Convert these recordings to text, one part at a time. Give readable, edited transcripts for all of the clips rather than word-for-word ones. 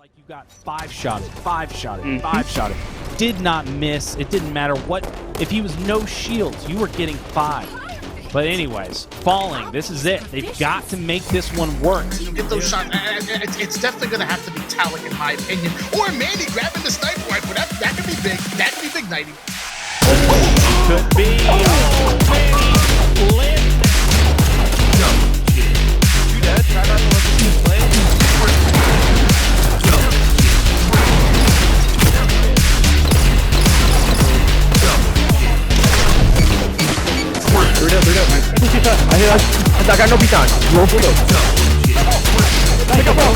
like you got five-shotted, five-shotted. Did not miss. It didn't matter what. If he was no shields, you were getting 5. But anyways, falling. This is it. They've got to make this one work. You get those shots. It's definitely going to have to be Talik, in my opinion, or Manny grabbing the sniper rifle. That could be big. That could be big, 90. Could be. Oh, Manny lit. No. You dead? Try not to let this dude play. I got no beat on. Roll for those. Take a ball.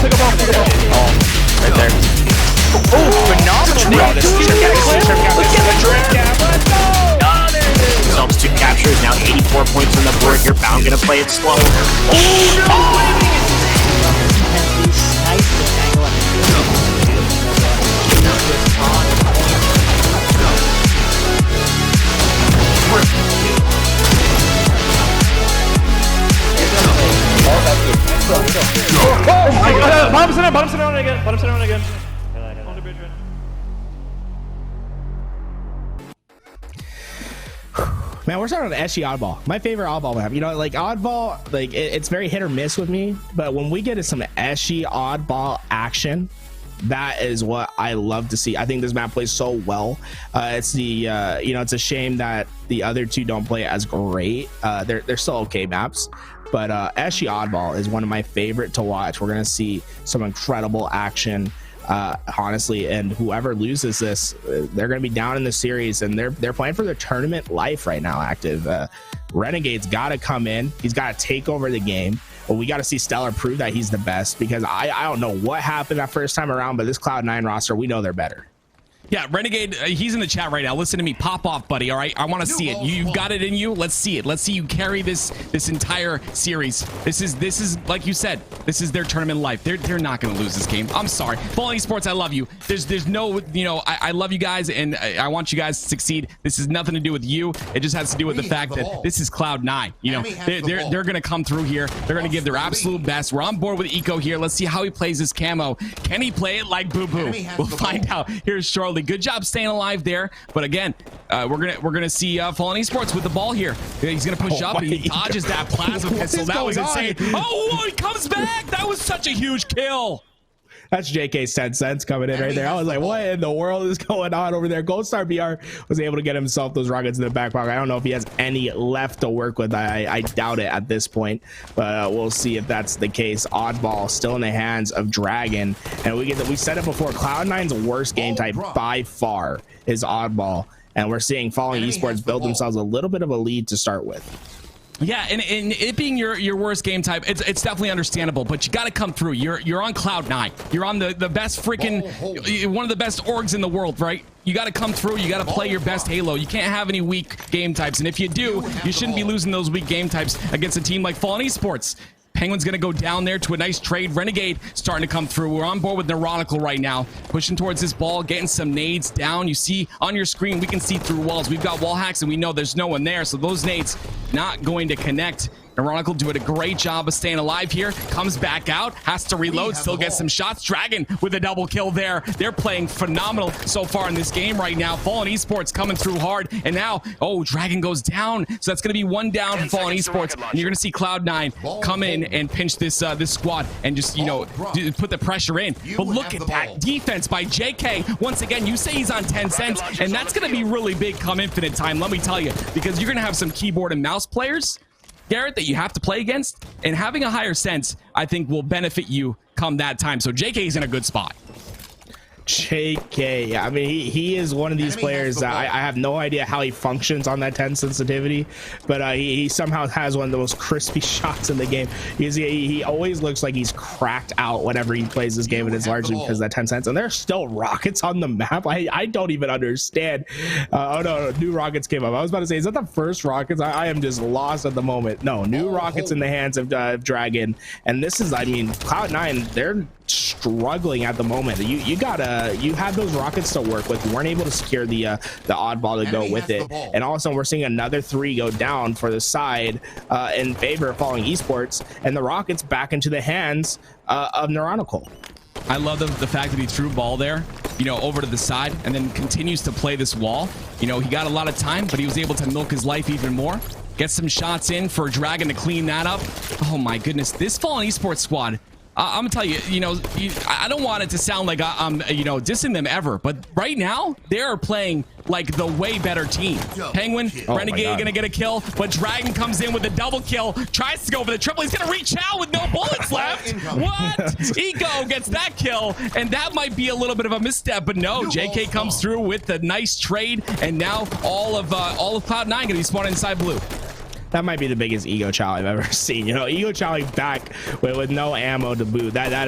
Oh, right there. Oh, phenomenal. Let's go. Themselves 2 captures, now 84 points on the board. You're bound gonna play it slow. Bottom sit down again. On the bridge, right? Man, we're starting on SE Oddball. My favorite Oddball map. You know, like Oddball, like it's very hit or miss with me. But when we get to some SE Oddball action, that is what I love to see. I think this map plays so well. It's the you know, it's a shame that the other two don't play as great. They're still okay maps. But SE Oddball is one of my favorite to watch. We're gonna see some incredible action, honestly. And whoever loses this, they're gonna be down in the series, and they're playing for their tournament life right now. Active Renegade's got to come in. He's got to take over the game. But we got to see Stellar prove that he's the best, because I don't know what happened that first time around, but this Cloud9 roster, we know they're better. Yeah, Renegade, he's in the chat right now. Listen to me. Pop off, buddy. All right, I want to see it. You've got it in you. Let's see it. Let's see you carry this entire series. This is like you said. This is their tournament life. They're not going to lose this game. I'm sorry. Falling Esports, I love you. There's no, you know, I love you guys, and I want you guys to succeed. This has nothing to do with you. It just has to do with the fact that this is Cloud9. You know, they're going to come through here. They're going to give their absolute best. We're on board with Eco here. Let's see how he plays his camo. Can he play it like Boo Boo? We'll find out here shortly. Good job staying alive there, but again, we're gonna see Fallen Esports with the ball here. He's gonna push up. He dodges that plasma pistol. That was insane. Oh, he comes back. That was such a huge kill. That's JK's 10 cents coming in right there. I was like, what in the world is going on over there? Gold Star BR was able to get himself those rockets in the back pocket. I don't know if he has any left to work with. I doubt it at this point, but we'll see if that's the case. Oddball still in the hands of Dragon, and we said it before, Cloud9's worst game type by far is Oddball, and we're seeing Falling Esports build themselves a little bit of a lead to start with. Yeah, and it being your worst game type, it's definitely understandable, but you got to come through. You're on Cloud9. You're on the best freaking, one of the best orgs in the world, right? You got to come through. You got to play your best Halo. You can't have any weak game types, and if you do, you shouldn't be losing those weak game types against a team like Fallen Esports. Penguin's going to go down there to a nice trade. Renegade starting to come through. We're on board with Neuronical right now. Pushing towards this ball, getting some nades down. You see on your screen, we can see through walls. We've got wall hacks, and we know there's no one there, so those nades not going to connect. Neuronical doing a great job of staying alive here. Comes back out, has to reload, still gets some shots. Dragon with a double kill there. They're playing phenomenal so far in this game right now. Fallen Esports coming through hard, and now, oh, Dragon goes down. So that's going to be one down for Fallen Esports, and you're going to see Cloud9 come in and pinch this this squad and just, you know, put the pressure in. But look at that defense by JK. Once again, you say he's on 10 cents, and that's going to be really big come Infinite time, let me tell you, because you're going to have some keyboard and mouse players, Garrett, that you have to play against, and having a higher sense, I think, will benefit you come that time. So JK's in a good spot. JK, I mean, he is one of these players that I have no idea how he functions on that 10 sensitivity, but he somehow has one of the most crispy shots in the game. He always looks like he's cracked out whenever he plays this game, and it's largely because of that 10 cents. And there's still rockets on the map. I don't even understand. Oh no, new rockets came up. I was about to say, is that the first rockets? I am just lost at the moment. No, new rockets in the hands of Dragon, and this is, I mean, Cloud9, they're struggling at the moment. You have those rockets to work with. You weren't able to secure the oddball to go with it, and all of a sudden we're seeing another 3 go down for the side in favor of Falling Esports, and the rockets back into the hands of Neuronical. I love the fact that he threw ball there, you know, over to the side and then continues to play this wall. You know, he got a lot of time, but he was able to milk his life even more. Get some shots in for Dragon to clean that up. Oh my goodness, this Fallen Esports squad. I'm gonna tell you, you know, I don't want it to sound like I'm, you know, dissing them ever, but right now they are playing like the way better team. Penguin, Renegade gonna get a kill, but Dragon comes in with a double kill, tries to go for the triple. He's gonna reach out with no bullets left. What? Eco gets that kill, and that might be a little bit of a misstep, but no, JK comes through with the nice trade, and now all of Cloud9 gonna be spawning inside blue. That might be the biggest ego chow I've ever seen. You know, ego chowing back with no ammo to boot. That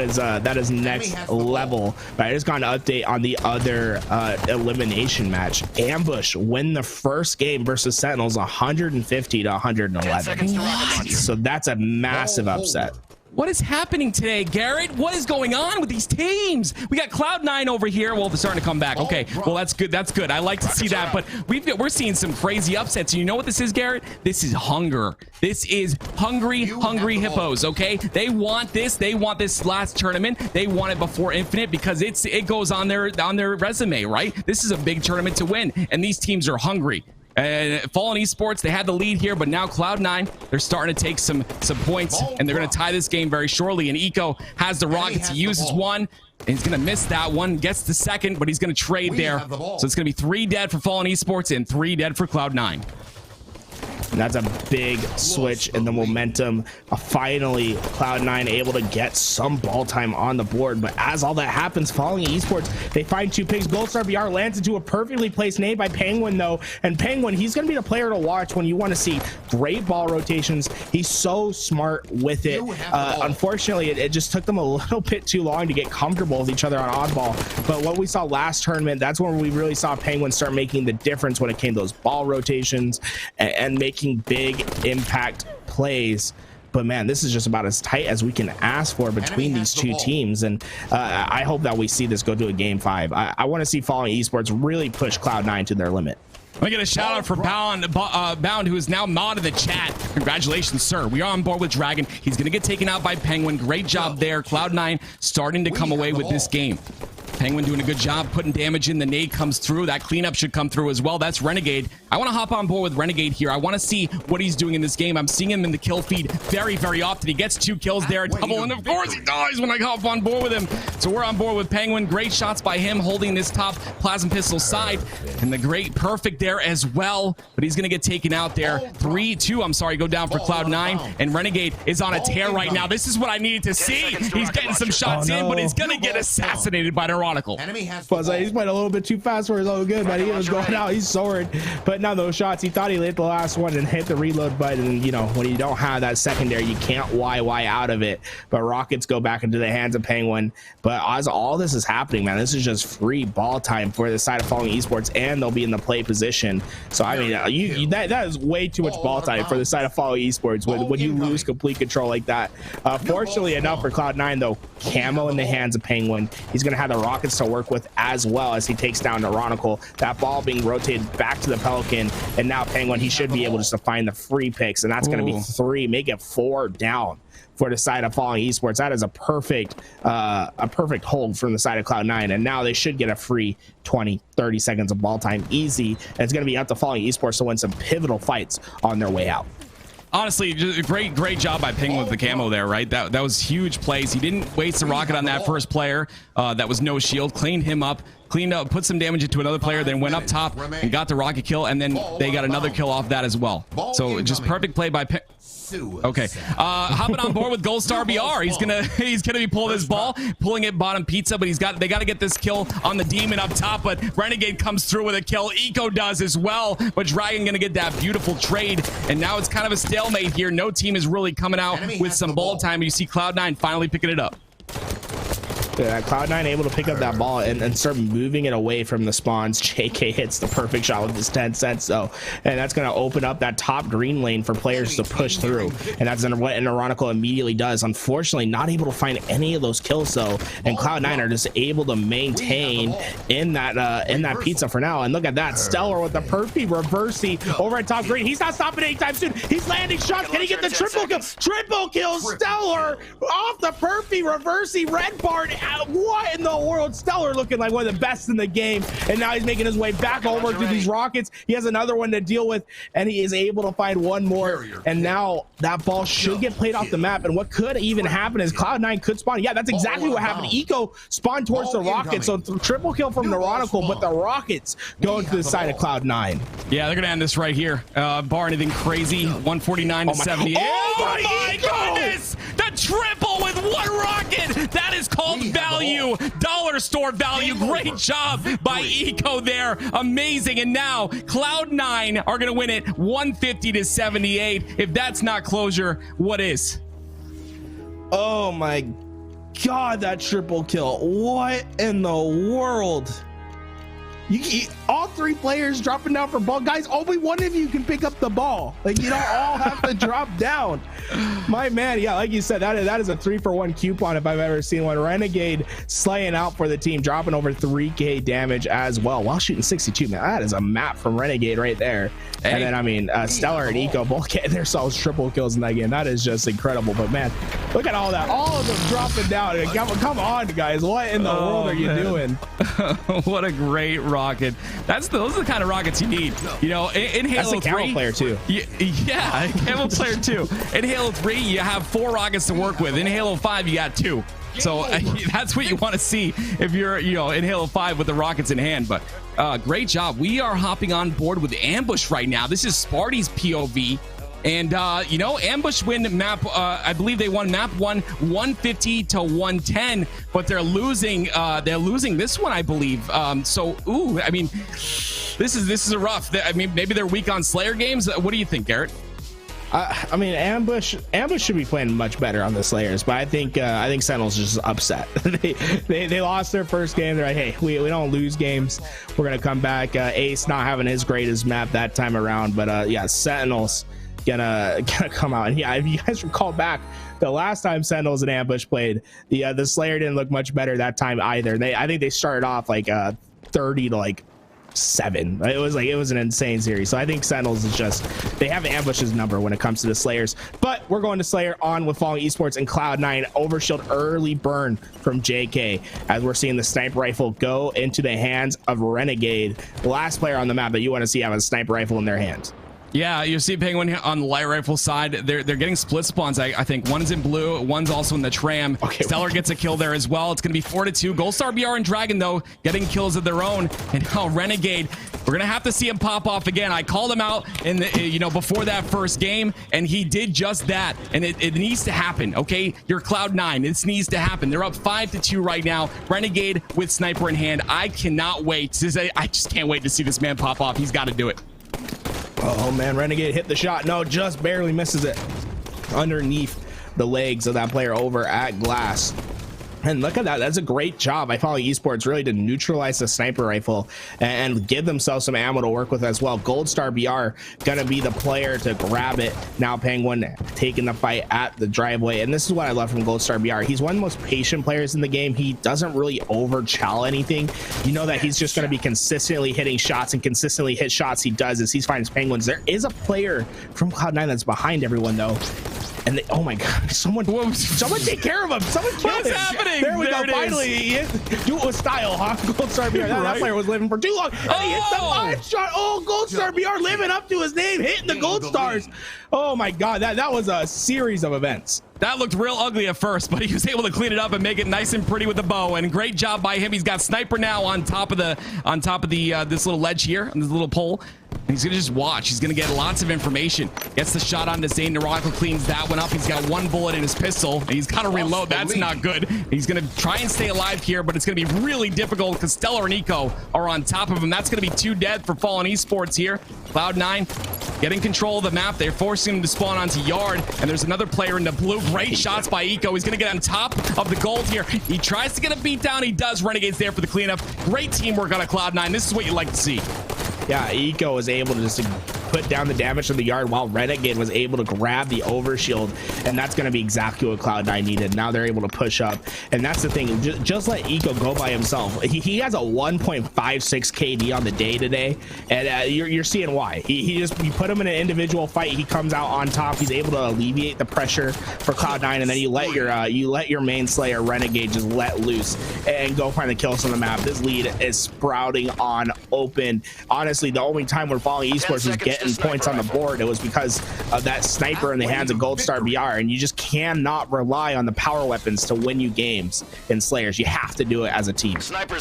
is next level. But I just got an update on the other elimination match. Ambush win the first game versus Sentinels 150 to 111. So that's a massive upset. What is happening today, Garrett? What is going on with these teams? We got Cloud9 over here. Well, they're starting to come back. Okay, well, that's good. That's good. I like to see that. But we're seeing some crazy upsets. You know what this is, Garrett? This is hunger. This is hungry hippos, okay? They want this. They want this last tournament. They want it before Infinite because it goes on their resume, right? This is a big tournament to win, and these teams are hungry. Fallen Esports, they had the lead here, but now Cloud9, they're starting to take some points, and they're going to tie this game very shortly. And Eco has the rockets. He uses one, and he's going to miss that one. Gets the second, but he's going to trade there. So it's going to be 3 dead for Fallen Esports and 3 dead for Cloud9. And that's a big switch in the momentum. Finally, Cloud9 able to get some ball time on the board. But as all that happens, Falling Esports, they find 2 picks. Goldstar BR lands into a perfectly placed nade by Penguin, though. And Penguin, he's going to be the player to watch when you want to see great ball rotations. He's so smart with it. Unfortunately, it just took them a little bit too long to get comfortable with each other on Oddball. But what we saw last tournament, that's when we really saw Penguin start making the difference when it came to those ball rotations and making big impact plays. But man, this is just about as tight as we can ask for between these 2 teams, and I hope that we see this go to a game 5. I want to see Falling Esports really push Cloud9 to their limit. Let me get a shout out for Bound, who is now mod in the chat. Congratulations, sir. We are on board with Dragon. He's going to get taken out by Penguin. Great job there. Cloud9 starting to come away with this game. Penguin doing a good job putting damage in. The nade comes through. That cleanup should come through as well. That's Renegade. I want to hop on board with Renegade here. I want to see what he's doing in this game. I'm seeing him in the kill feed very, very often. He gets 2 kills there, double, and of course he dies when I hop on board with him. So we're on board with Penguin. Great shots by him holding this top plasma pistol side, and the great perfect there as well. But he's going to get taken out there. 3-2, I'm sorry, go down for Cloud9, and Renegade is on a tear right now. This is what I needed to see. He's getting some shots in, but he's going to get assassinated by Neurotical. He's playing a little bit too fast for his own good, but he was going out. He's soaring. But now those shots, he thought he hit the last one and hit the reload button. And, you know, when you don't have that secondary, you can't YY out of it. But rockets go back into the hands of Penguin. But as all this is happening, man, this is just free ball time for the side of Falling Esports, and they'll be in the play position. So I mean, that is way too much ball time for the side of Falling Esports when you lose complete control like that. Fortunately enough for Cloud9, though, camo in the hands of Penguin. He's going to have the rockets to work with as well as he takes down Neurotical. That ball being rotated back to the Pelican, and now Penguin, he should be able just to find the free picks, and that's going to be 3, make it 4 down for the side of Falling Esports. That is a perfect hold from the side of Cloud9, and now they should get a free 20-30 seconds of ball time easy, and it's going to be up to Falling Esports to win some pivotal fights on their way out. Honestly, just a great job by Penguin with the camo there, right? That was huge plays. He didn't waste a rocket on that first player. That was no shield. Cleaned him up, put some damage into another player, then went up top and got the rocket kill, and then they got another kill off that as well. So just perfect play by Penguin. Okay, hopping on board with Goldstar BR. He's gonna be pulling this ball, pulling it bottom pizza, but they got to get this kill on the demon up top. But Renegade comes through with a kill. Eco does as well, but Dragon gonna get that beautiful trade, and now it's kind of a stalemate here. No team is really coming out with some ball time. You see Cloud9 finally picking it up. Yeah, Cloud9 able to pick up that ball and start moving it away from the spawns. JK hits the perfect shot with his 10 cents, though, and that's going to open up that top green lane for players to push through, and that's what Neurotical immediately does. Unfortunately, not able to find any of those kills, though, and Cloud9 are just able to maintain in that pizza for now. And look at that, Stellar with the perfect reversey over at top green. He's not stopping anytime soon. He's landing shots. Can he get the triple kill? Triple kill, Stellar off the perfect reversey. Red Bart what in the world? Stellar looking like one of the best in the game, and now he's making his way back over to these rockets. He has another one to deal with, and he is able to find one more, and now that ball should get played off the map. And what could even happen is Cloud9 could spawn. Yeah, that's exactly what happened. Eco spawned towards the rockets, so triple kill from Neuronical, but the rockets going to the side of Cloud9. Yeah, they're gonna end this right here. Bar anything crazy, 149 to 78. Oh my goodness! The triple with one rocket. That is called value, dollar store value. Great job by Eco there, amazing. And now Cloud9 are gonna win it 150 to 78. If that's not closure, what is? Oh my God, that triple kill. What in the world? All three players dropping down for ball. Guys, only one of you can pick up the ball. Like, you don't all have to drop down. My man, yeah, like you said, that is a 3-for-1 coupon if I've ever seen one. Renegade slaying out for the team, dropping over 3k damage as well while shooting 62. Man, that is a map from Renegade right there. Hey. And then, I mean, Stellar and Eco both getting themselves triple kills in that game. That is just incredible. But man, look at all that. All of them dropping down. Come on, guys. What in the world are you doing? What a great rocket. Those are the kind of rockets you need. You know, in Halo 3. That's a Camo player too. Yeah, Camo player too. In Halo 3, you have 4 rockets to work with. In Halo 5, you got 2. So that's what you want to see if you're, in Halo 5 with the rockets in hand. But great job. We are hopping on board with Ambush right now. This is Sparty's POV. And, Ambush win map, I believe they won map 1, 150 to 110, but they're losing this one, I believe. Ooh, I mean, this is a rough, I mean, maybe they're weak on Slayer games. What do you think, Garrett? I mean, Ambush should be playing much better on the Slayers, but I think Sentinels is just upset. they lost their first game. They're like, hey, we don't lose games. We're gonna come back. Ace not having his greatest map that time around, but yeah, Sentinels gonna come out. And yeah, if you guys recall back, the last time Sentinels and Ambush played, the Slayer didn't look much better that time either. I think they started off like 30 to like 7. It was an insane series. So I think Sentinels is just, they have Ambush's number when it comes to the Slayers. But we're going to Slayer on with Falling Esports and Cloud9. Overshield early burn from JK as we're seeing the sniper rifle go into the hands of Renegade, the last player on the map that you want to see have a sniper rifle in their hands. Yeah, you see Penguin on the light rifle side. They're getting split spawns. I think one is in blue, one's also in the tram. Okay, Stellar gets a kill there as well. It's going to be 4-2. Gold Star BR and Dragon, though, getting kills of their own. And now Renegade, we're going to have to see him pop off again. I called him out in the, before that first game, and he did just that. And it needs to happen, okay? You're Cloud9. This needs to happen. They're up 5-2 right now. Renegade with sniper in hand. I cannot wait to say, I just can't wait to see this man pop off. He's got to do it. Oh man, Renegade hit the shot. No, just barely misses it underneath the legs of that player over at Glass. And look at that. That's a great job by Falling Esports really to neutralize the sniper rifle and give themselves some ammo to work with as well. Gold Star BR gonna be the player to grab it. Now Penguin taking the fight at the driveway. And this is what I love from Gold Star BR. He's one of the most patient players in the game. He doesn't really over-chow anything. You know that he's just gonna be consistently hitting shots, and consistently hit shots he does as he finds Penguins. There is a player from Cloud9 that's behind everyone though. And oh my God, someone take care of him. Someone kill him. What's happening? There we go. Finally, do it with style, huh? Gold Star BR. That player was living for too long. And he hits the 5-shot. Oh, Gold Star BR living up to his name, hitting the gold stars. Oh my God, that was a series of events. That looked real ugly at first, but he was able to clean it up and make it nice and pretty with the bow. And great job by him. He's got sniper now on top of the this little ledge here, on this little pole. And he's gonna just watch. He's gonna get lots of information. Gets the shot on the Zane. Neuronical cleans that one up. He's got 1 bullet in his pistol. And he's got to reload. That's not good. He's gonna try and stay alive here, but it's gonna be really difficult because Stellar and Eco are on top of him. That's gonna be 2 dead for Fallen Esports here. Cloud9 getting control of the map. They're forcing him to spawn onto Yard, and there's another player in the blue. Great shots by Eco. He's gonna get on top of the gold here. He tries to get a beat down. He does. Renegade's there for the cleanup. Great teamwork on a Cloud9. This is what you like to see. Yeah, Eco is able to just put down the damage to the yard while Renegade was able to grab the overshield, and that's going to be exactly what Cloud9 needed. Now they're able to push up, and that's the thing. Just let Eco go by himself. He has a 1.56 KD on the day today, and you're seeing why. You put him in an individual fight, he comes out on top. He's able to alleviate the pressure for Cloud9, and then you let your main Slayer Renegade just let loose and go find the kills on the map. This lead is sprouting on open. Honestly, the only time when Falling Esports was getting points on the board, it was because of that sniper in the hands of Gold Star BR, and you just cannot rely on the power weapons to win you games in Slayers. You have to do it as a team.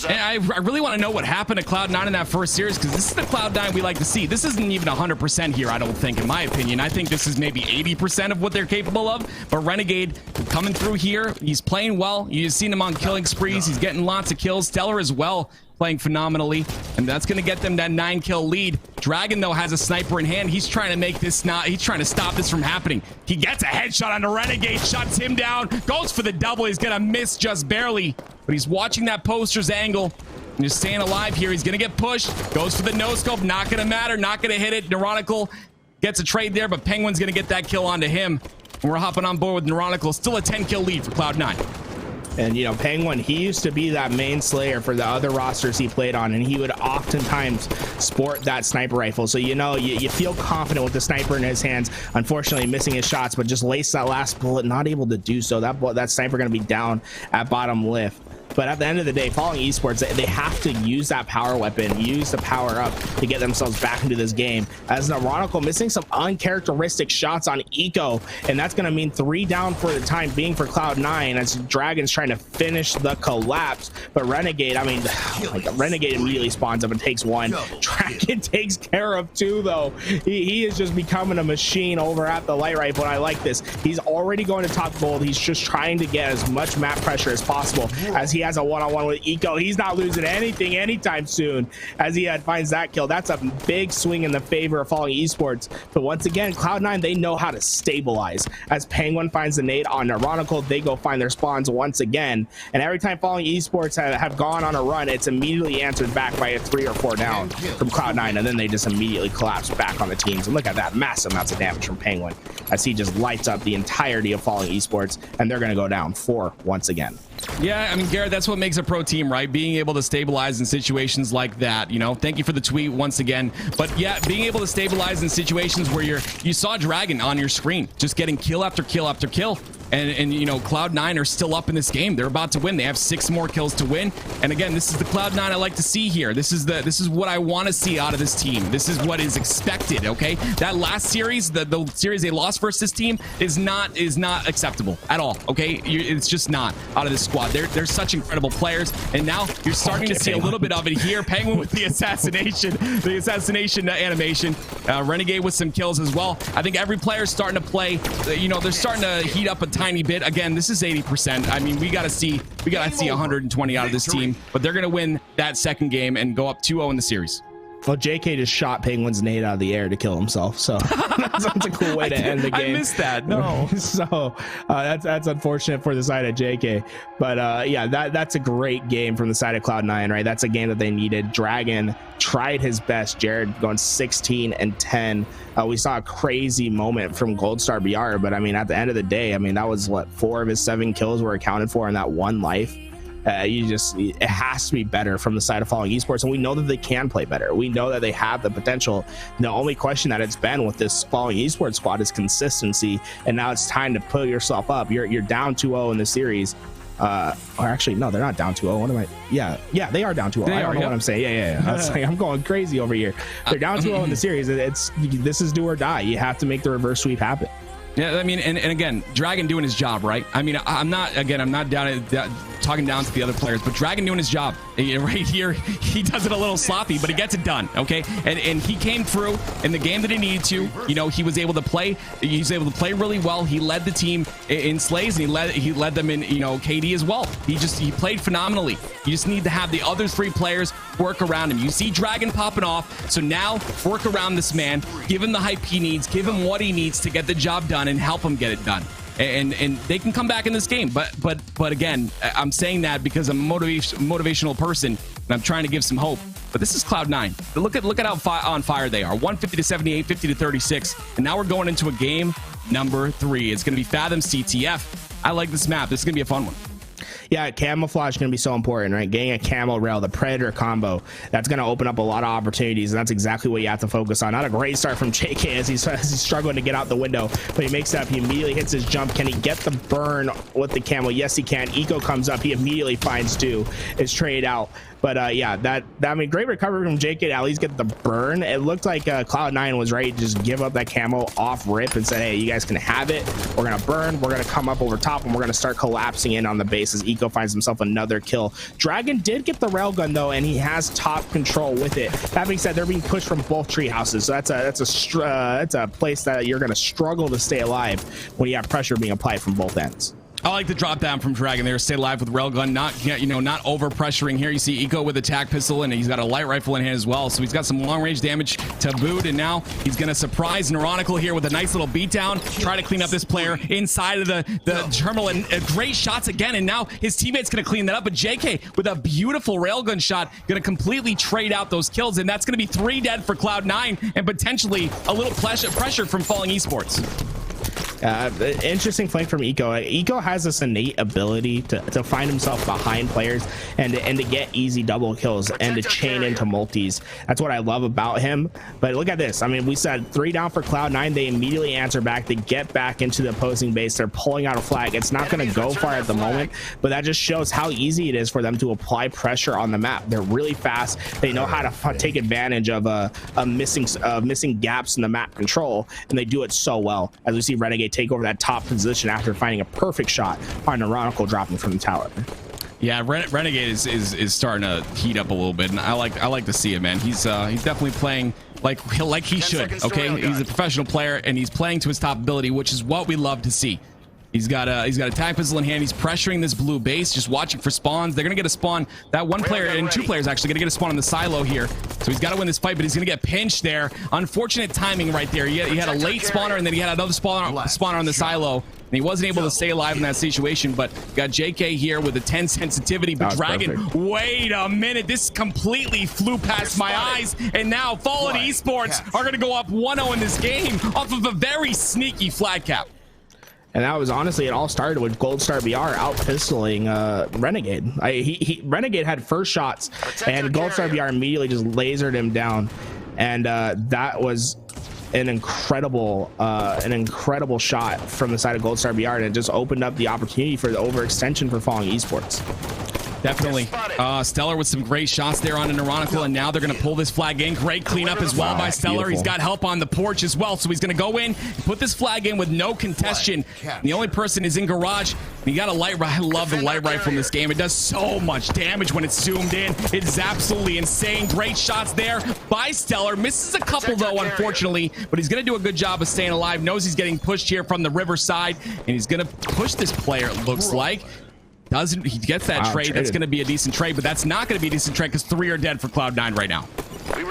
And I really want to know what happened to Cloud9 in that first series, because this is the Cloud9 we like to see. This isn't even 100% here, I don't think, in my opinion. I think this is maybe 80% of what they're capable of, but Renegade coming through here, he's playing well. You've seen him on killing sprees. He's getting lots of kills. Stellar as well, playing phenomenally, and that's going to get them that 9-kill lead. Dragon, though, has a sniper in hand. He's trying to make this he's trying to stop this from happening. He gets a headshot on the Renegade, shuts him down, goes for the double. He's going to miss just barely, but he's watching that poster's angle and just staying alive here. He's going to get pushed, goes for the no-scope, not going to matter, not going to hit it. Neuronical gets a trade there, but Penguin's going to get that kill onto him, and we're hopping on board with Neuronical. Still a 10-kill lead for Cloud9. And, you know, Penguin, he used to be that main Slayer for the other rosters he played on, and he would oftentimes sport that sniper rifle. So, you know, you feel confident with the sniper in his hands. Unfortunately, missing his shots, but just laced that last bullet, not able to do so. That sniper going to be down at bottom left. But at the end of the day, Falling Esports, they have to use that power weapon, use the power up to get themselves back into this game. As Neuronical missing some uncharacteristic shots on Eco, and that's going to mean 3 down for the time being for Cloud9 as Dragon's trying to finish the collapse. But Renegade, I mean, Renegade immediately spawns up and takes 1. Dragon takes care of 2, though. He is just becoming a machine over at the light rifle, and I like this. He's already going to top gold. He's just trying to get as much map pressure as possible as he has a one-on-one with Eco. He's not losing anything anytime soon as he finds that kill. That's a big swing in the favor of Falling Esports. But once again, Cloud9, they know how to stabilize. As Penguin finds the nade on Neuronical, they go find their spawns once again. And every time Falling Esports have gone on a run, it's immediately answered back by a 3 or 4 down from Cloud9, and then they just immediately collapse back on the teams. And look at that, massive amounts of damage from Penguin as he just lights up the entirety of Falling Esports, and they're going to go down 4 once again. Yeah, I mean, Garrett, that's what makes a pro team, right? Being able to stabilize in situations like that, you know. Thank you for the tweet once again. But yeah, being able to stabilize in situations where you saw Dragon on your screen just getting kill after kill after kill. And you know, Cloud9 are still up in this game. They're about to win. They have 6 more kills to win. And again, this is the Cloud9 I like to see here. This is what I want to see out of this team. This is what is expected, okay? That last series, the series they lost versus this team is not acceptable at all, okay? It's just not out of this squad. They're such incredible players, and now you're starting to see a little bit of it here. Penguin with the assassination animation. Renegade with some kills as well. I think every player's starting to play, you know, they're starting to heat up a tiny bit. Again, this is 80%. I mean, we gotta see 120 out of this team, but they're gonna win that second game and go up 2-0 in the series. Well, JK just shot Penguin's nade out of the air to kill himself, so that's a cool way to end the game. I missed that. No. So that's unfortunate for the side of JK, but yeah, that's a great game from the side of Cloud9, right? That's a game that they needed. Dragon tried his best. Jared going 16 and 10. We saw a crazy moment from Gold Star BR, but I mean, at the end of the day, I mean, that was what 4 of his 7 kills were accounted for in that 1 life. It has to be better from the side of Falling Esports, and we know that they can play better. We know that they have the potential. The only question that it's been with this Falling Esports squad is consistency, and now it's time to put yourself up. You're down 2-0 in the series. Or actually, no, they're not down 2-0. What am I? Yeah, they are down 2-0. I don't know what I'm saying. Yeah. I'm going crazy over here. They're down 2-0 in the series. This is do or die. You have to make the reverse sweep happen. Yeah, I mean, and again, Dragon doing his job, right? I mean, I'm not talking down to the other players, but Dragon doing his job right here. He does it a little sloppy, but he gets it done, okay? And he came through in the game that he needed to. You know, he was able to play. He was able to play really well. He led the team in slays, and he led them in, you know, KD as well. He played phenomenally. You just need to have the other 3 players work around him. You see Dragon popping off, so now work around this man. Give him the hype he needs. Give him what he needs to get the job done and help him get it done. And they can come back in this game, but again, I'm saying that because I'm a motivational person, and I'm trying to give some hope. But this is Cloud9. Look at how on fire they are. 150 to 78, 50 to 36. And now we're going into a game number 3. It's going to be Fathom CTF. I like this map. This is going to be a fun one. Yeah, camouflage is going to be so important, right? Getting a camo rail, the predator combo, that's going to open up a lot of opportunities, and that's exactly what you have to focus on. Not a great start from JK as he's struggling to get out the window, but he makes it up. He immediately hits his jump. Can he get the burn with the camo? Yes, he can. Eco comes up. He immediately finds 2. It's traded out. But yeah, I mean, great recovery from JK to at least get the burn. It looked like Cloud9 was ready to just give up that camo off rip and say, hey, you guys can have it. We're going to burn. We're going to come up over top, and we're going to start collapsing in on the base as Eco finds himself another kill. Dragon did get the railgun, though, and he has top control with it. That being said, they're being pushed from both tree houses. So that's a place that you're going to struggle to stay alive when you have pressure being applied from both ends. I like the drop down from Dragon there. Stay alive with railgun, not over pressuring here. You see Eco with a tac pistol, and he's got a light rifle in hand as well. So he's got some long range damage to boot, and now he's gonna surprise Neuronical here with a nice little beatdown. Try to clean up this player inside of the terminal, and great shots again. And now his teammate's gonna clean that up. But JK with a beautiful railgun shot, gonna completely trade out those kills, and that's gonna be 3 dead for Cloud9, and potentially a little pressure from Falling Esports. Interesting flank from Eco. Eco has this innate ability to find himself behind players and to get easy double kills and to chain into multis. That's what I love about him. But look at this. I mean, we said 3 down for Cloud9. They immediately answer back. They get back into the opposing base. They're pulling out a flag. It's not going to go far at the moment, but that just shows how easy it is for them to apply pressure on the map. They're really fast. They know how to take advantage of missing gaps in the map control, and they do it so well. As we see Renegade take over that top position after finding a perfect shot on Neuronical dropping from the tower. Yeah, Renegade is starting to heat up a little bit, and I like to see it, man. He's definitely playing like he should. Okay, he's a professional player, and he's playing to his top ability, which is what we love to see. He's got a tac pistol in hand. He's pressuring this blue base, just watching for spawns. They're gonna get a spawn. That one player and 2 players actually gonna get a spawn on the silo here. So he's got to win this fight, but he's gonna get pinched there. Unfortunate timing right there. He had a late spawner, and then he had another spawner on the silo, and he wasn't able to stay alive in that situation. But got JK here with a 10 sensitivity. But Dragon, perfect. Wait a minute, this completely flew past my eyes, and now Fallen Esports are gonna go up 1-0 in this game off of a very sneaky flat cap. And that was honestly, it all started with Goldstar BR out pistoling Renegade. Renegade had first shots, and Goldstar BR immediately just lasered him down, and that was an incredible shot from the side of Goldstar BR, and it just opened up the opportunity for the overextension for Falling Esports. Definitely. Stellar with some great shots there on a Neuronical, and now they're going to pull this flag in. Great cleanup as well by Stellar. Beautiful. He's got help on the porch as well, so he's going to go in, put this flag in with no contestation. The only person is in garage. You got a light rifle. I love the light rifle in this game. It does so much damage when it's zoomed in. It's absolutely insane. Great shots there by Stellar. Misses a couple though, unfortunately, but he's going to do a good job of staying alive. Knows he's getting pushed here from the riverside, and he's going to push this player, it looks like. He gets that trade. That's going to be a decent trade, but that's not going to be a decent trade because 3 are dead for Cloud9 right now.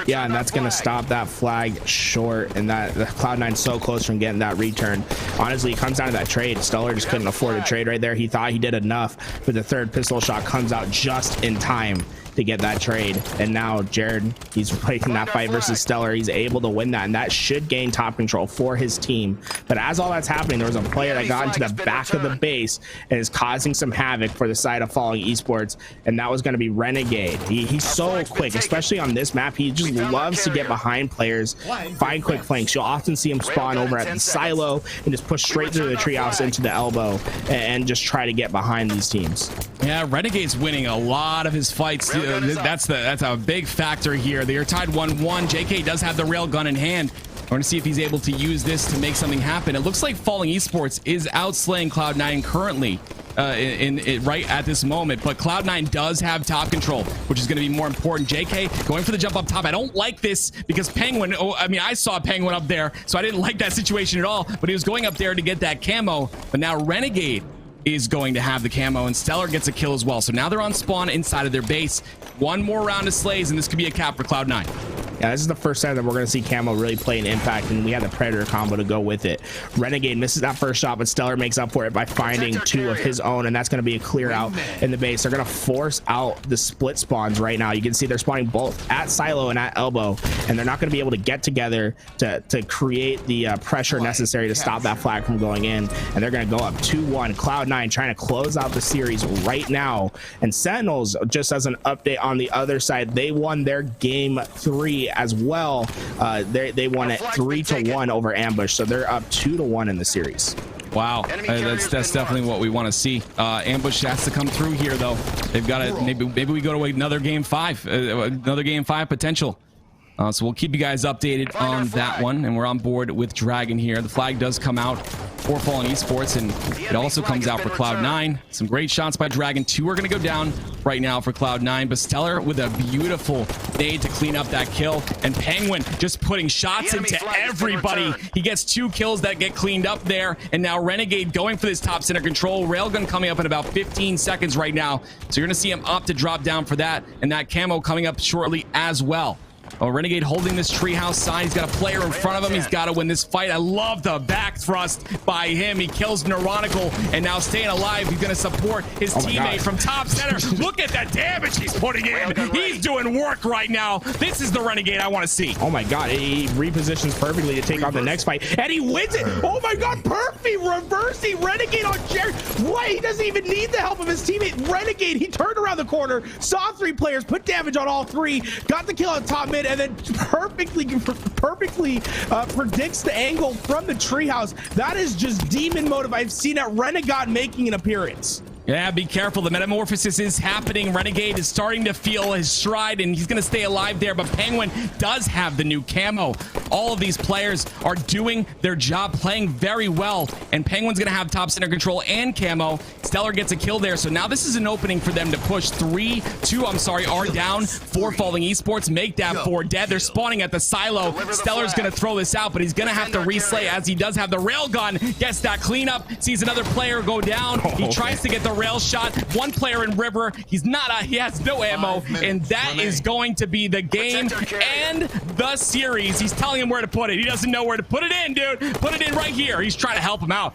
Yeah, and that's going to stop that flag short, and that the Cloud9's so close from getting that return. Honestly, it comes down to that trade. Stellar just couldn't afford a trade right there. He thought he did enough, but the 3rd pistol shot comes out just in time to get that trade. And now Jared, he's fighting that fight versus Stellar. He's able to win that, and that should gain top control for his team. But as all that's happening, there was a player that got into the back of the base and is causing some havoc for the side of Falling Esports, and that was going to be Renegade. He's so quick, especially on this map. He just loves to get behind players, find quick flanks. You'll often see him spawn over at the silo and just push straight through the treehouse into the elbow and just try to get behind these teams. Yeah, Renegade's winning a lot of his fights. That's a big factor here. They are tied 1-1. JK does have the railgun in hand. We're going to see if he's able to use this to make something happen. It looks like Falling Esports is outslaying Cloud9 currently right at this moment, but Cloud9 does have top control, which is going to be more important. JK going for the jump up top. I don't like this because Penguin, I saw Penguin up there, so I didn't like that situation at all, but he was going up there to get that camo. But now Renegade is going to have the camo, and Stellar gets a kill as well. So now they're on spawn inside of their base. 1 more round of slays, and this could be a cap for Cloud9. Yeah, this is the first time that we're going to see Camo really play an impact, and we have the Predator combo to go with it. Renegade misses that first shot, but Stellar makes up for it by finding 2 of his own, and that's going to be a clear out in the base. They're going to force out the split spawns right now. You can see they're spawning both at Silo and at Elbow, and they're not going to be able to get together to create the pressure necessary to stop that flag from going in, and they're going to go up 2-1. Cloud9 trying to close out the series right now, and Sentinels, just as an update on the other side, they won their game 3 as well. They won it 3-1 over Ambush, so they're up 2-1 in the series. Wow, that's definitely what we want to see. Ambush has to come through here, though. They've got to maybe we go to another game 5, another game 5 potential. So we'll keep you guys updated on that one, and we're on board with Dragon here. The flag does come out for Fallen Esports, and it also comes out for Cloud9. Some great shots by Dragon. 2 are going to go down right now for Cloud9, but Stellar with a beautiful nade to clean up that kill, and Penguin just putting shots into everybody. He gets 2 kills that get cleaned up there, and now Renegade going for this top center control. Railgun coming up in about 15 seconds right now, so you're going to see him opt to drop down for that, and that camo coming up shortly as well. Oh, Renegade holding this treehouse side. He's got a player in front of him. He's got to win this fight. I love the back thrust by him. He kills Neuronical, and now staying alive, he's going to support his teammate from top center. Look at that damage he's putting in. He's doing work right now. This is the Renegade I want to see. Oh my God, he repositions perfectly to take on the next fight, and he wins it. Oh my God, perfect reversing Renegade on Jerry. What? He doesn't even need the help of his teammate. Renegade, he turned around the corner, saw 3 players, put damage on all 3, got the kill on top mid, and then perfectly predicts the angle from the treehouse. That is just demon motive. I've seen it. Renegade making an appearance. Yeah, be careful. The metamorphosis is happening. Renegade is starting to feel his stride, and he's going to stay alive there, but Penguin does have the new camo. All of these players are doing their job, playing very well, and Penguin's going to have top center control and camo. Stellar gets a kill there, so now this is an opening for them to push 3-2, are down for Falling Esports, make that 4 dead. They're spawning at the silo. Stellar's going to throw this out, but he's going to have to reslay as he does have the railgun. Gets that cleanup, sees another player go down. He tries to get the rail shot. 1 player in river. He has no ammo, and that is going to be the game and the series. He's telling him where to put it. He doesn't know where to put it in, dude. Put it in right here. He's trying to help him out.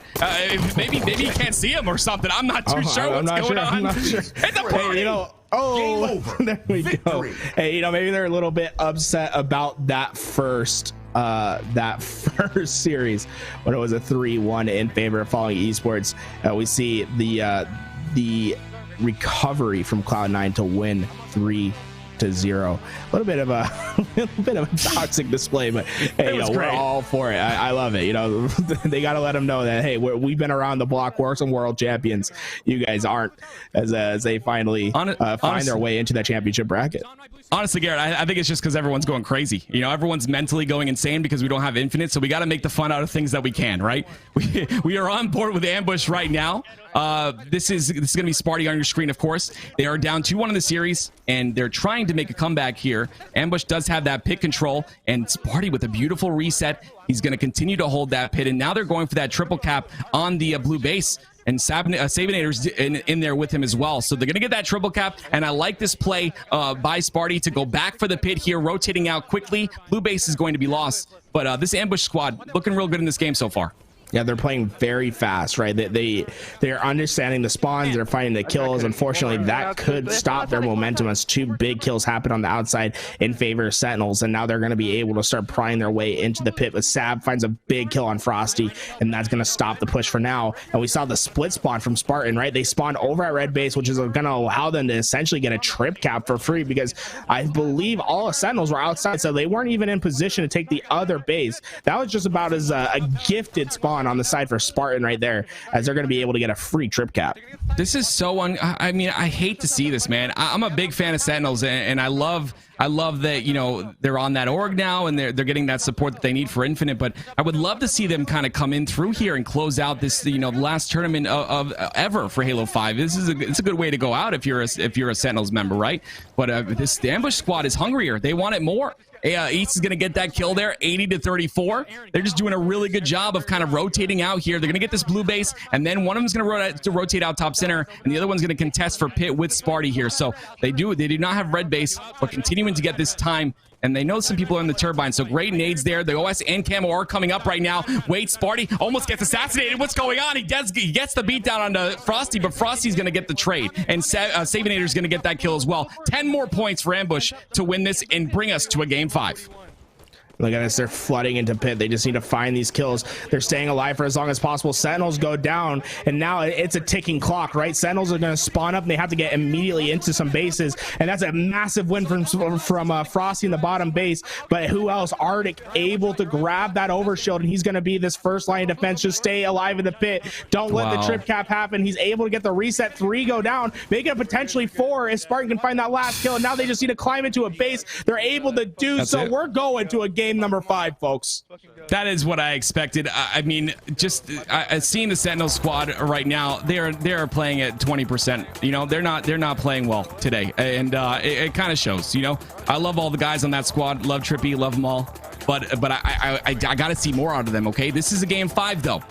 Maybe he can't see him or something. I'm not too sure what's going on. I'm not sure. It's a party. Hey, there we go. Hey, maybe they're a little bit upset about that first series when it was a 3-1 in favor of Falling Esports. We see the recovery from Cloud9 to win 3-0. A little bit of a toxic display, but hey, we're all for it. I love it. They got to let them know that, hey, we've been around the block. We're some world champions. You guys aren't, as they finally find their way into that championship bracket. Honestly, Garrett, I think it's just because everyone's going crazy. Everyone's mentally going insane because we don't have infinite, so we got to make the fun out of things that we can, right? We are on board with Ambush right now. This is going to be Sparty on your screen, of course. They are down 2-1 in the series, and they're trying to make a comeback here. Ambush does have that pit control, and Sparty with a beautiful reset. He's going to continue to hold that pit, and now they're going for that triple cap on the blue base. And Sabinator's in there with him as well. So they're going to get that triple cap, and I like this play by Sparty to go back for the pit here, rotating out quickly. Blue base is going to be lost, but this Ambush squad looking real good in this game so far. Yeah, they're playing very fast, right? They're understanding the spawns. They're finding the kills. Unfortunately, that could stop their momentum as 2 big kills happen on the outside in favor of Sentinels, and now they're going to be able to start prying their way into the pit. But Sab finds a big kill on Frosty, and that's going to stop the push for now. And we saw the split spawn from Spartan, right? They spawned over at red base, which is going to allow them to essentially get a trip cap for free, because I believe all of Sentinels were outside, so they weren't even in position to take the other base. That was just about as a gifted spawn on the side for Spartan right there, as they're going to be able to get a free trip cap. This is so I mean, I hate to see this, man. I'm a big fan of Sentinels, and I love that, they're on that org now, and they're getting that support that they need for Infinite. But I would love to see them kind of come in through here and close out this, the last tournament of ever for Halo 5. It's a good way to go out if you're a Sentinels member, right? But the Ambush squad is hungrier. They want it more. East is going to get that kill there, 80-34. They're just doing a really good job of kind of rotating out here. They're going to get this blue base, and then one of them is going to rotate out top center, and the other one's going to contest for pit with Sparty here. So they do not have red base, but continuing continuing to get this time. And they know some people are in the turbine, so great nades there. The OS and Camo are coming up right now. Wait, Sparty almost gets assassinated. What's going on? He gets the beatdown on Frosty, but Frosty's going to get the trade. And Savinator's going to get that kill as well. 10 more points for Ambush to win this and bring us to a game 5. Look at this, they're flooding into pit. They just need to find these kills. They're staying alive for as long as possible. Sentinels go down, and now it's a ticking clock, right? Sentinels are going to spawn up, and they have to get immediately into some bases, and that's a massive win from Frosty in the bottom base. But who else? Arctic able to grab that overshield, and he's going to be this first line of defense. Just stay alive in the pit. Don't let the trip cap happen. He's able to get the reset. 3 go down, making it potentially 4 if Spartan can find that last kill, and now they just need to climb into a base. They're able to do so. We're going to a game number 5, folks. That is what I expected. I mean, just seeing the Sentinel squad right now, they're playing at 20%. You know, they're not playing well today, and it kind of shows. You know, I love all the guys on that squad. Love Trippy, love them all, but I got to see more out of them. Okay, this is a game 5 though.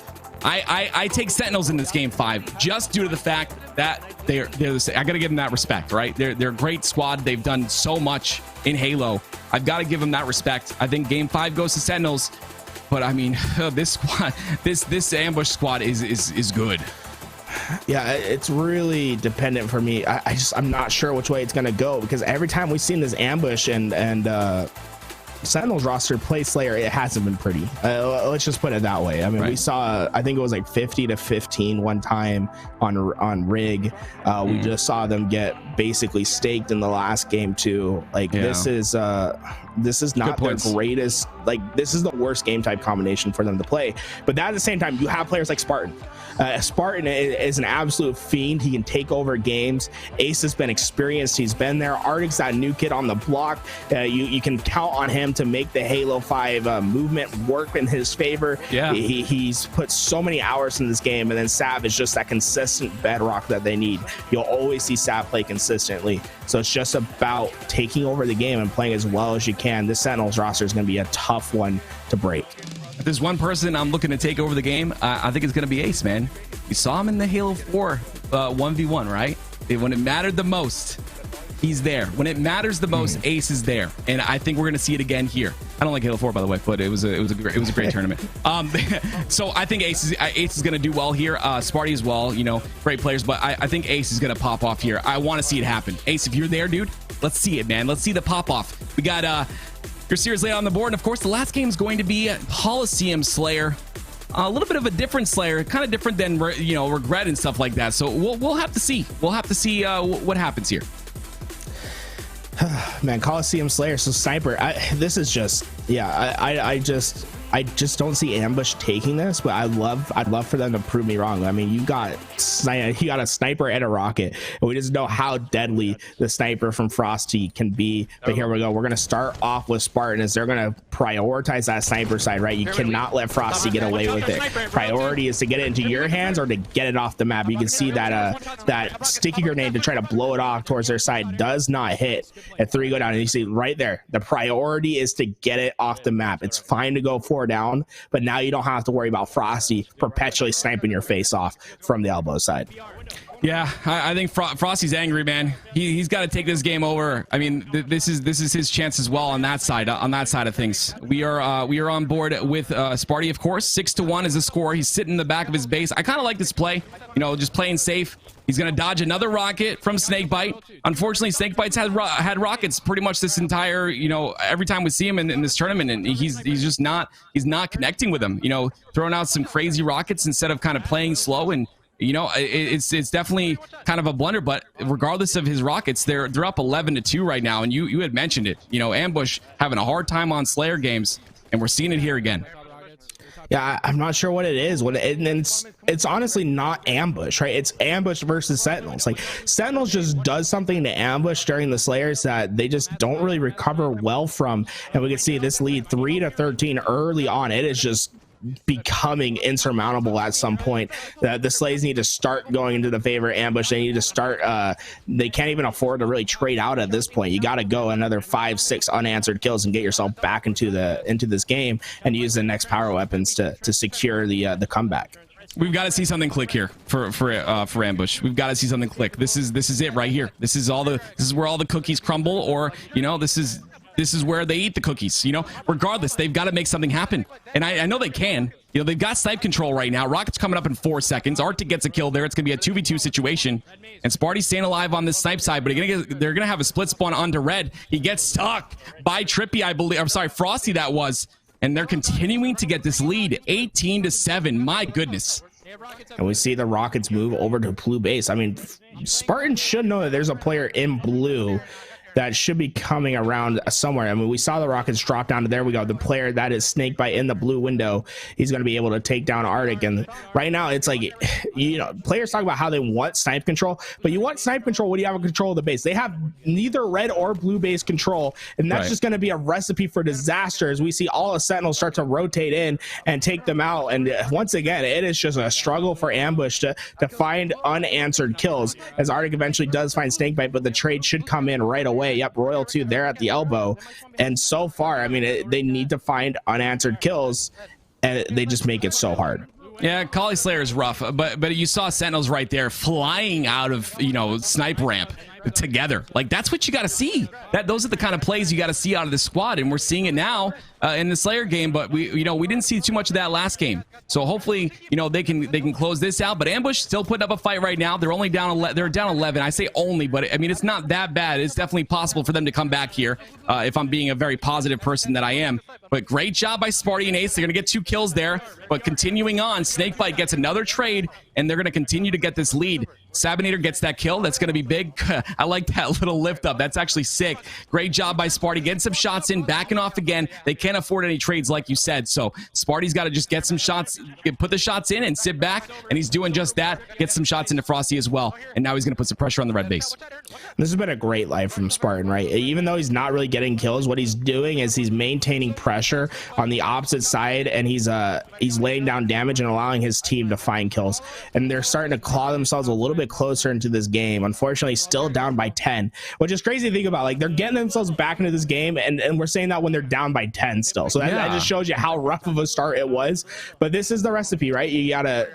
I take Sentinels in this game 5 just due to the fact that they're I got to give them that respect, right? They're a great squad. They've done so much in Halo. I've got to give them that respect. I think game 5 goes to Sentinels, but I mean, this squad, this Ambush squad is good. Yeah, it's really dependent for me. I'm not sure which way it's gonna go, because every time we've seen this Ambush and Sentinels roster play Slayer, it hasn't been pretty. Let's just put it that way. I mean, we saw, I think it was like 50-15 one time on Rig. We just saw them get basically staked in the last game too. Like this is not the greatest. Like this is the worst game type combination for them to play. But at the same time, you have players like Spartan. Spartan is an absolute fiend. He can take over games. Ace has been experienced. He's been there. Arctic's that new kid on the block. You can count on him to make the Halo 5 movement work in his favor. Yeah, he's put so many hours in this game, and then Sav is just that consistent bedrock that they need. You'll always see Sav play consistently. So it's just about taking over the game and playing as well as you can. This Sentinels roster is going to be a tough one to break. If there's one person I'm looking to take over the game, I think it's going to be Ace, man. You saw him in the Halo 4 1v1, right? When it mattered the most, he's there. When it matters the most, Ace is there, and I think we're going to see it again here. I don't like Halo 4, by the way, but it was a great tournament. So I think Ace is going to do well here. Sparty as well, you know, great players, but I think Ace is going to pop off here. I want to see it happen. Ace, if you're there, dude, let's see it, man. Let's see the pop off. We got your series laid on the board, and of course, the last game is going to be Colosseum Slayer. A little bit of a different Slayer, kind of different than, you know, Regret and stuff like that. So we'll have to see. We'll have to see what happens here. Man, Colosseum Slayer, so Sniper, this is just, I just don't see Ambush taking this, but I'd love for them to prove me wrong. I mean, you got a sniper and a rocket, and we just know how deadly the sniper from Frosty can be. But here we go. We're gonna start off with Spartans. They're gonna prioritize that sniper side, right? You cannot let Frosty get away with it. Priority is to get it into your hands or to get it off the map. You can see that that sticky grenade to try to blow it off towards their side does not hit. At 3 go down, and you see right there, the priority is to get it off the map. It's fine to go 4 down, but now you don't have to worry about Frosty perpetually sniping your face off from the elbow side. Yeah, I think Frosty's angry, man. He's got to take this game over. I mean, this is his chance as well on that side of things. We are on board with Sparty, of course. 6-1 is the score. He's sitting in the back of his base. I kind of like this play. You know, just playing safe. He's gonna dodge another rocket from Snakebite. Unfortunately, Snakebite's had rockets pretty much this entire, you know, every time we see him in this tournament, and he's just not connecting with them. You know, throwing out some crazy rockets instead of kind of playing slow, and you know, it's definitely kind of a blunder. But regardless of his rockets, they're up 11-2 right now, and you had mentioned it. You know, Ambush having a hard time on Slayer games, and we're seeing it here again. Yeah, I'm not sure what it is. It's honestly not Ambush, right? It's Ambush versus Sentinels. Like, Sentinels just does something to Ambush during the Slayers that they just don't really recover well from. And we can see this lead 3-13 early on. It is just becoming insurmountable at some point. The Slays need to start going into the favor of Ambush. They need to start, they can't even afford to really trade out at this point. You got to go another 5-6 unanswered kills and get yourself back into this game and use the next power weapons to secure the comeback. We've got to see something click here for Ambush. We've got to see something click. This is it right here. This is where all the cookies crumble, or you know, this is where they eat the cookies. You know, regardless, they've got to make something happen, and I know they can. You know, they've got snipe control right now. Rocket's coming up in 4 seconds. Arctic gets a kill there. It's gonna be a 2v2 situation, and Sparty's staying alive on this snipe side, but they're gonna have a split spawn onto red. He gets stuck by Trippy, I believe. I'm sorry, Frosty that was. And they're continuing to get this lead, 18-7. My goodness. And we see the Rockets move over to blue base. I mean, Spartans should know that there's a player in blue that should be coming around somewhere. I mean, we saw the Rockets drop down to, there we go, the player that is Snakebite in the blue window. He's going to be able to take down Arctic. And right now it's like, you know, players talk about how they want snipe control, but you want snipe control when you have control of the base. They have neither red or blue base control, and that's just going to be a recipe for disaster as we see all the Sentinels start to rotate in and take them out. And once again, it is just a struggle for Ambush to find unanswered kills, as Arctic eventually does find Snakebite, but the trade should come in right away. Yep, Royal 2 there at the elbow. And so far, I mean, they need to find unanswered kills, and they just make it so hard. Yeah, Colosseum Slayer is rough, but you saw Sentinels right there flying out of, you know, snipe ramp together. Like, that's what you got to see. Those are the kind of plays you got to see out of the squad, and we're seeing it now in the Slayer game. But we didn't see too much of that last game. So hopefully, you know, they can close this out. But Ambush still putting up a fight right now. They're only down 11. They're down 11. I say only, but I mean, it's not that bad. It's definitely possible for them to come back here. If I'm being a very positive person that I am. But great job by Sparty and Ace. They're gonna get 2 kills there. But continuing on, Snakebite gets another trade, and they're gonna continue to get this lead. Sabinator gets that kill. That's going to be big. I like that little lift up. That's actually sick. Great job by Sparty. Getting some shots in, backing off again. They can't afford any trades like you said. So Sparty's got to just get some shots, put the shots in and sit back. And he's doing just that. Get some shots into Frosty as well. And now he's going to put some pressure on the red base. This has been a great life from Spartan, right? Even though he's not really getting kills, what he's doing is he's maintaining pressure on the opposite side, and he's laying down damage and allowing his team to find kills. And they're starting to claw themselves a little bit closer into this game. Unfortunately, still down by 10, which is crazy to think about. Like, they're getting themselves back into this game, and we're saying that when they're down by 10 still. So that just shows you how rough of a start it was. But this is the recipe, right? You gotta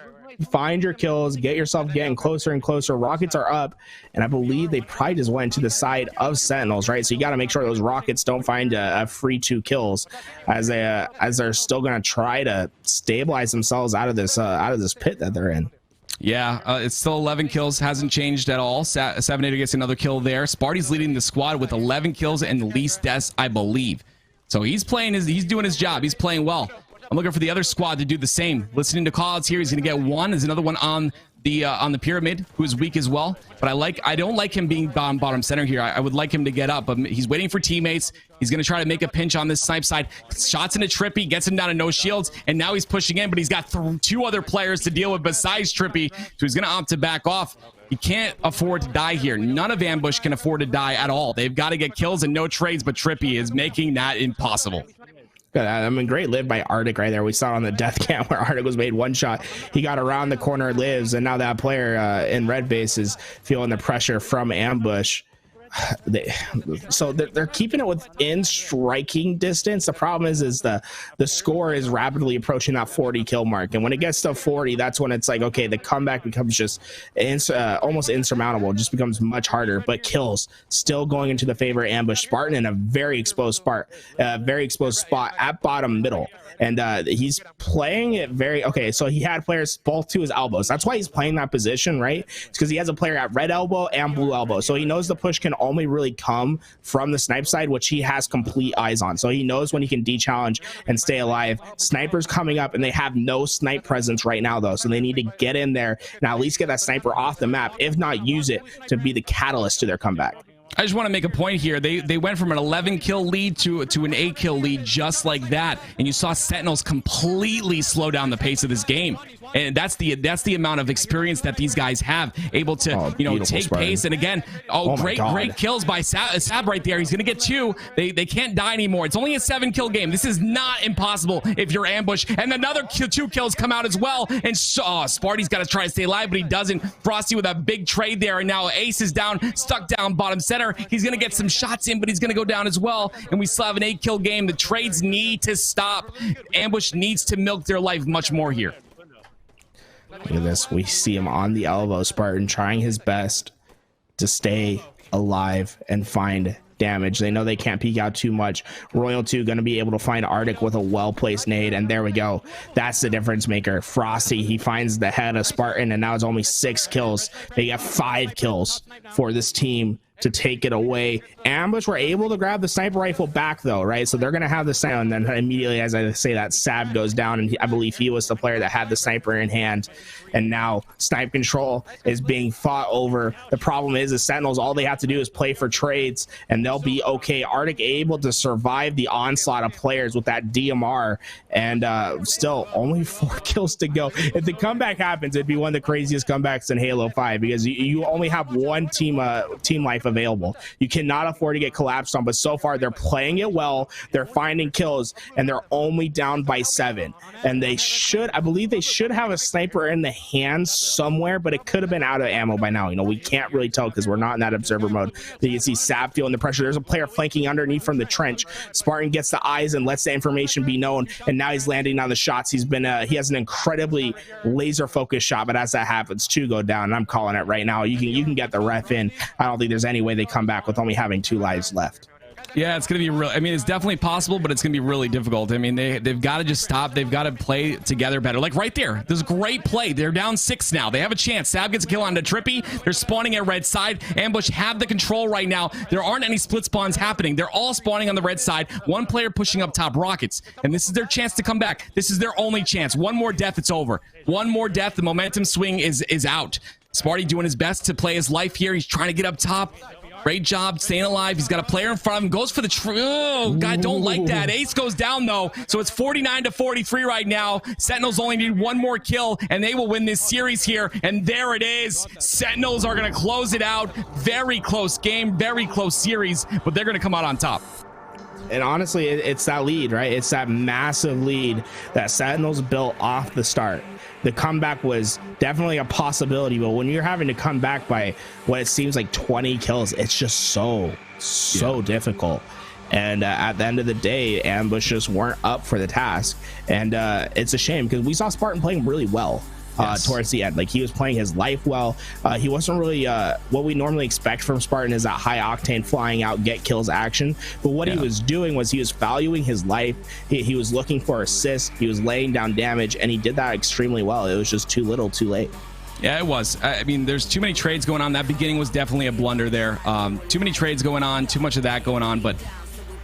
find your kills, get yourself getting closer and closer. Rockets are up, and I believe they probably just went to the side of Sentinels, right? So you got to make sure those Rockets don't find a free 2 kills, as they're still going to try to stabilize themselves out of this pit that they're in. Yeah, it's still 11 kills, hasn't changed at all. Sabinator gets another kill there. Sparty's leading the squad with 11 kills and the least deaths, I believe. So he's doing his job. He's playing well. I'm looking for the other squad to do the same. Listening to calls here, he's going to get one. There's another one on the pyramid who is weak as well. But I don't like him being bottom center here. I would like him to get up, but he's waiting for teammates. He's going to try to make a pinch on this snipe side. Shots into Trippy, gets him down to no shields, and now he's pushing in, but he's got 2 other players to deal with besides Trippy, so he's going to opt to back off. He can't afford to die here. None of Ambush can afford to die at all. They've got to get kills and no trades, but Trippy is making that impossible. Good. I mean, great live by Arctic right there. We saw it on the death cam where Arctic was made one shot. He got around the corner, lives, and now that player in red base is feeling the pressure from Ambush. So they're keeping it within striking distance. The problem is the score is rapidly approaching that 40 kill mark, and when it gets to 40, that's when it's like, okay, the comeback becomes just almost insurmountable. It just becomes much harder. But kills still going into the favor of Ambush. Spartan in a very exposed spot at bottom middle. And he's playing it very okay. So he had players both to his elbows. That's why he's playing that position, right? It's because he has a player at red elbow and blue elbow. So he knows the push can only really come from the snipe side, which he has complete eyes on. So he knows when he can de-challenge and stay alive. Snipers coming up, and they have no snipe presence right now, though. So they need to get in there and at least get that sniper off the map, if not use it to be the catalyst to their comeback. I just want to make a point here. They went from an 11 kill lead to an 8 kill lead just like that, and you saw Sentinels completely slow down the pace of this game. And that's the amount of experience that these guys have, able to take pace. And again, great kills by Sab right there. He's gonna get 2. They can't die anymore. It's only a 7 kill game. This is not impossible if you're Ambush. And another 2 kills come out as well. And Sparty's got to try to stay alive, but he doesn't. Frosty with a big trade there, and now Ace is down, stuck down bottom center. He's gonna get some shots in, but he's gonna go down as well. And we still have an 8 kill game. The trades need to stop. Ambush needs to milk their life much more here. Look at this. We see him on the elbow. Spartan trying his best to stay alive and find damage. They know they can't peek out too much. Royal 2 going to be able to find Arctic with a well-placed nade, and there we go. That's the difference maker. Frosty, he finds the head of Spartan, and now it's only 6 kills. They got 5 kills for this team to take it away. Ambush were able to grab the sniper rifle back though, right? So they're gonna have the sniper, and then immediately as I say that, Sab goes down, and I believe he was the player that had the sniper in hand. And now snipe control is being fought over. The problem is the Sentinels, all they have to do is play for trades and they'll be okay. Arctic able to survive the onslaught of players with that DMR, and still only 4 kills to go. If the comeback happens, it'd be one of the craziest comebacks in Halo 5, because you only have one team life available. You cannot afford to get collapsed on, but so far they're playing it well. They're finding kills, and they're only down by 7. And they should, I believe they should have a sniper in the hands somewhere, but it could have been out of ammo by now. You know, we can't really tell because we're not in that observer mode. But you can see Sab feeling the pressure. There's a player flanking underneath from the trench. Spartan gets the eyes and lets the information be known, and now he's landing on the shots. He's been he has an incredibly laser focused shot, but as that happens, 2 go down, and I'm calling it right now. You can get the ref in. I don't think there's any way they come back with only having 2 lives left. Yeah, it's going to be real. I mean, it's definitely possible, but it's going to be really difficult. I mean, they've got to just stop. They've got to play together better. Like right there, there's a great play. They're down 6 now. They have a chance. Sab gets a kill on the Trippy. They're spawning at red side. Ambush have the control right now. There aren't any split spawns happening. They're all spawning on the red side. One player pushing up top, Rockets. And this is their chance to come back. This is their only chance. One more death, it's over. One more death, the momentum swing is out. Sparty doing his best to play his life here. He's trying to get up top. Great job staying alive. He's got a player in front of him. Goes for the oh, God, don't like that. Ace goes down though. So it's 49-43 right now. Sentinels only need 1 more kill and they will win this series here. And there it is. Sentinels are going to close it out. Very close game, very close series, but they're going to come out on top. And honestly, it's that lead, right? It's that massive lead that Sentinels built off the start. The comeback was definitely a possibility, but when you're having to come back by what it seems like 20 kills, it's just so difficult. And at the end of the day, Ambush just weren't up for the task. And it's a shame because we saw Spartan playing really well. Towards the end, like he was playing his life well. He wasn't really what we normally expect from Spartan is that high octane flying out get kills action, but what he was doing was he was valuing his life. He was looking for assists, he was laying down damage, and he did that extremely well. It was just too little too late. Yeah, it was. I mean, there's too many trades going on. That beginning was definitely a blunder there. Too many trades going on, too much of that going on, but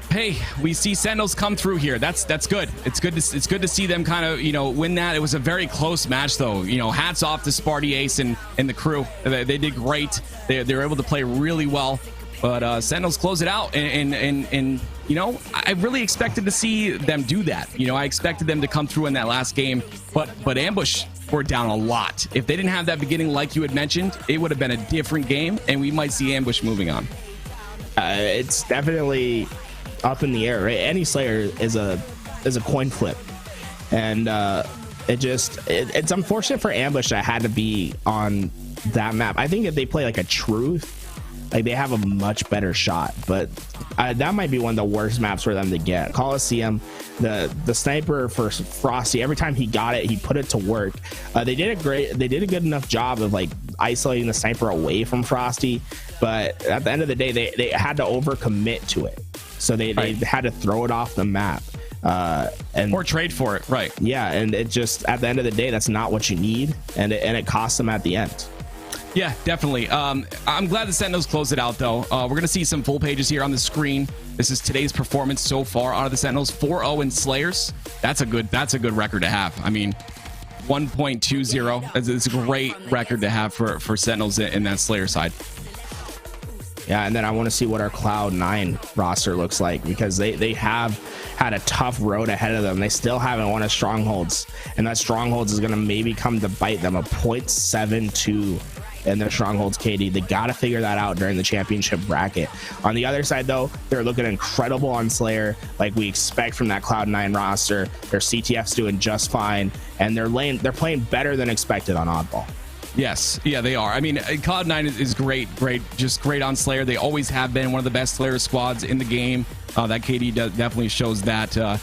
hey, we see Sentinels come through here. That's good. It's good to see them kind of, you know, win that. It was a very close match though. You know, hats off to Sparty, Ace and the crew. They did great. They were able to play really well. But Sentinels close it out, and you know, I really expected to see them do that. You know, I expected them to come through in that last game, but Ambush were down a lot. If they didn't have that beginning like you had mentioned, it would have been a different game, and we might see Ambush moving on. It's definitely up in the air, right? Any Slayer is a coin flip, and it's unfortunate for Ambush that had to be on that map. I think if they play like a Truth, like they have a much better shot, but that might be one of the worst maps for them to get. Colosseum, the sniper for Frosty, every time he got it, he put it to work. They did a good enough job of like isolating the sniper away from Frosty, but at the end of the day, they had to overcommit to it. So they had to throw it off the map or trade for it, right? Yeah, and it just at the end of the day, that's not what you need, and it costs them at the end. Yeah, definitely. I'm glad the Sentinels closed it out though. We're gonna see some full pages here on the screen. This is today's performance so far out of the Sentinels. 4-0 in Slayers. That's a good record to have. I mean, 1.20. It's a great record to have for Sentinels in that Slayer side. Yeah, and then I want to see what our Cloud9 roster looks like, because they have had a tough road ahead of them. They still haven't won a Strongholds, and that Strongholds is going to maybe come to bite them. A 0.72 in their Strongholds KD. They got to figure that out during the championship bracket. On the other side, though, they're looking incredible on Slayer, like we expect from that Cloud9 roster. Their CTF's doing just fine, and they're playing better than expected on Oddball. Yes, yeah, they are. I mean, Cloud9 is great, just great on Slayer. They always have been one of the best Slayer squads in the game. That KD definitely shows that.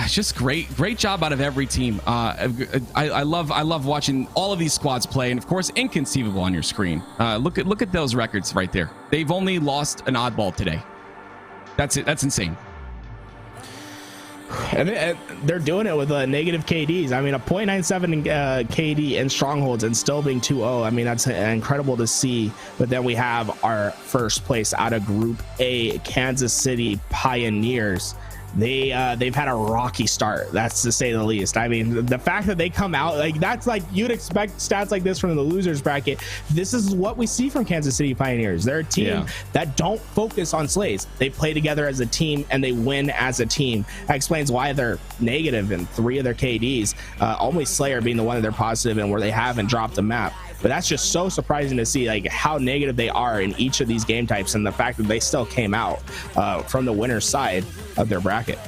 Just great job out of every team. I love watching all of these squads play, and of course, Inconceivable on your screen. Look at those records right there. They've only lost an Oddball today. That's it. That's insane. And they're doing it with negative KDs. I mean, a 0.97 KD in strongholds and still being 2-0. I mean, that's incredible to see. But then we have our first place out of Group A, Kansas City Pioneers. They've had a rocky start, that's to say the least. I mean, the fact that they come out like that's like you'd expect stats like this from the losers bracket. This is what we see from Kansas City Pioneers. They're a team that don't focus on slays. They play together as a team and they win as a team. That explains why they're negative in 3 of their KDs, only Slayer being the one that they're positive in where they haven't dropped the map. But that's just so surprising to see, like how negative they are in each of these game types, and the fact that they still came out from the winner's side of their bracket.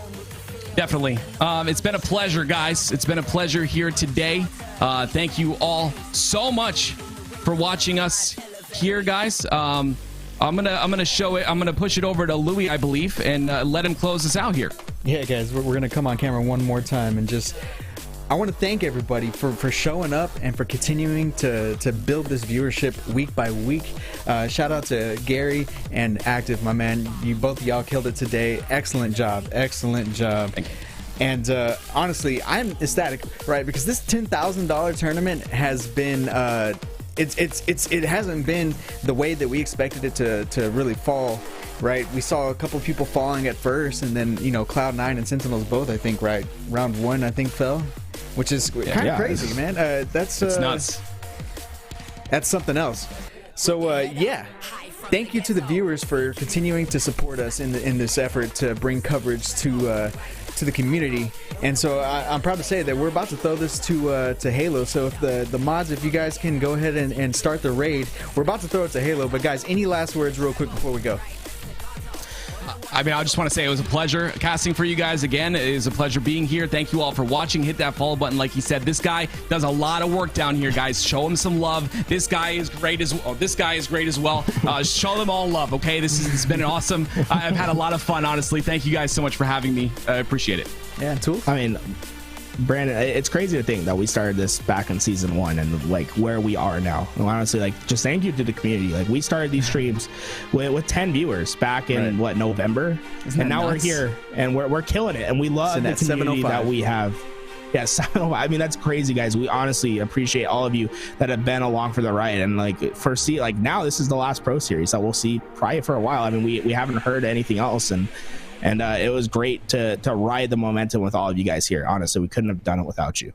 Definitely. It's been a pleasure, guys. It's been a pleasure here today. Thank you all so much for watching us here, guys. I'm gonna show it. I'm gonna push it over to Louis, I believe, and let him close us out here. Yeah, guys, we're gonna come on camera one more time and just. I want to thank everybody for showing up and for continuing to build this viewership week by week. Shout out to Gary and Active, my man. Both of y'all killed it today. Excellent job. Excellent job. And honestly, I'm ecstatic, right? Because this $10,000 tournament has been it hasn't been the way that we expected it to really fall. Right, we saw a couple people falling at first, and then Cloud9 and Sentinels both, I think, right, round 1 I think fell, which is kind of crazy, man. That's nuts. That's something else. So yeah, thank you to the viewers for continuing to support us in this effort to bring coverage to the community. And so I'm proud to say that we're about to throw this to Halo. So if the mods, if you guys can go ahead and start the raid, we're about to throw it to Halo. But guys, any last words real quick before we go? I mean, I just want to say it was a pleasure casting for you guys again. It is a pleasure being here. Thank you all for watching. Hit that follow button. Like he said, this guy does a lot of work down here, guys. Show him some love. This guy is great as well. This guy is great as well. Show them all love, okay? This has been awesome. I've had a lot of fun, honestly. Thank you guys so much for having me. I appreciate it. Yeah, Tool. I mean, Brandon, it's crazy to think that we started this back in season 1 and like where we are now. And honestly, like just thank you to the community. Like we started these streams with 10 viewers back in November, and now nuts? we're here and we're killing it. And we love the community that we have. Yeah, 705. I mean, that's crazy, guys. We honestly appreciate all of you that have been along for the ride. And like now this is the last Pro Series that we'll see probably for a while. I mean, we haven't heard anything else, and it was great to ride the momentum with all of you guys here. Honestly, we couldn't have done it without you.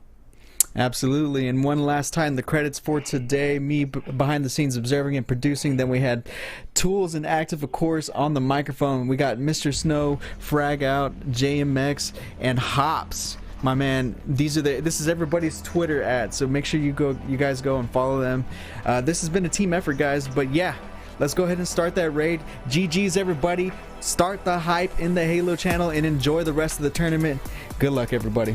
Absolutely. And one last time, the credits for today, me behind the scenes observing and producing. Then we had Tools and Active, of course, on the microphone. We got Mr. Snow, Frag Out, JMX, and Hops. My man, this is everybody's Twitter ad, so make sure you guys go and follow them. This has been a team effort, guys, but yeah, let's go ahead and start that raid. GG's, everybody. Start the hype in the Halo channel and enjoy the rest of the tournament. Good luck, everybody.